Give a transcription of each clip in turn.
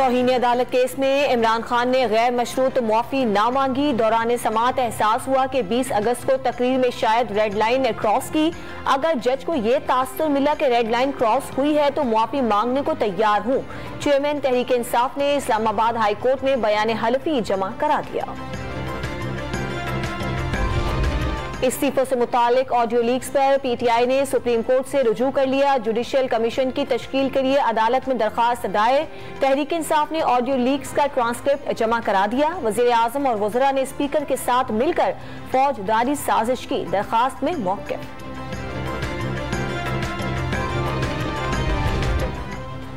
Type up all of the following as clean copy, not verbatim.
तौहीन अदालत केस में इमरान खान ने गैर मशरूत मुआफ़ी ना मांगी। दौरान समाअत एहसास हुआ कि 20 अगस्त को तकरीर में शायद रेड लाइन क्रॉस की। अगर जज को ये तासुर मिला कि रेड लाइन क्रॉस हुई है तो मुआफ़ी मांगने को तैयार हूँ। चेयरमैन तहरीक इंसाफ ने इस्लामाबाद हाई कोर्ट में बयान हलफी जमा करा दिया। इस्तीफों से मुतालिक ऑडियो लीक्स पर पीटीआई ने सुप्रीम कोर्ट से रुजू कर लिया। जुडिशियल कमीशन की तश्कील के लिए अदालत में दरखास्त दायर। तहरीक इंसाफ ने ऑडियो लीक्स का ट्रांसक्रिप्ट जमा करा दिया। वजीर आजम और वज़रा ने स्पीकर के साथ मिलकर फौजदारी साजिश की। दरखास्त में मौक़िफ़।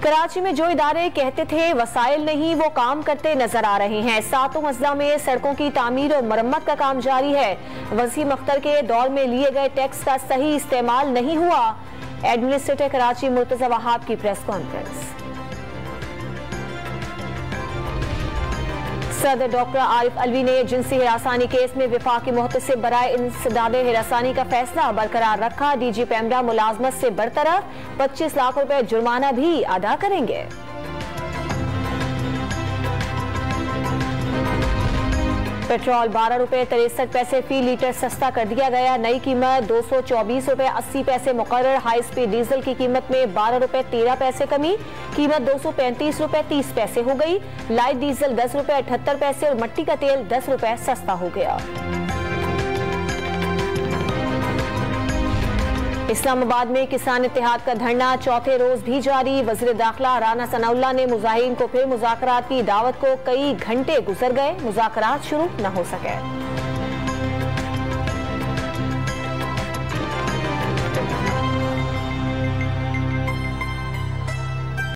कराची में जो इदारे कहते थे वसाइल नहीं, वो काम करते नजर आ रहे हैं। 7 अजला में सड़कों की तामीर और मरम्मत का काम जारी है। वसीम अख्तर के दौर में लिए गए टैक्स का सही इस्तेमाल नहीं हुआ। एडमिनिस्ट्रेटर कराची मुर्तज़ा वहाब की प्रेस कॉन्फ्रेंस। सदर डॉक्टर आरिफ अलवी ने जिनसी हिरासानी केस में विफाकी मुहतसिब बराए इंसदाद हिरासानी का फैसला बरकरार रखा। डीजी पेमरा मुलाजमत से बरतरफ, 25 लाख रुपए जुर्माना भी अदा करेंगे। पेट्रोल 12 रुपए 63 पैसे फी लीटर सस्ता कर दिया गया। नई कीमत 224 रुपए 80 पैसे मुकर्रर। हाई स्पीड डीजल की कीमत में 12 रुपए 13 पैसे कमी, कीमत 235 रुपए 30 पैसे हो गई। लाइट डीजल 10 रुपए 78 पैसे और मट्टी का तेल 10 रुपए सस्ता हो गया। इस्लामाबाद में किसान इत्तेहाद का धरना चौथे रोज भी जारी। वज़ीर दाखिला राना सनाउल्लाह ने मुज़ाहिरीन को फिर मुज़ाकरात की दावत को कई घंटे गुजर गए, मुज़ाकरात शुरू न हो सके।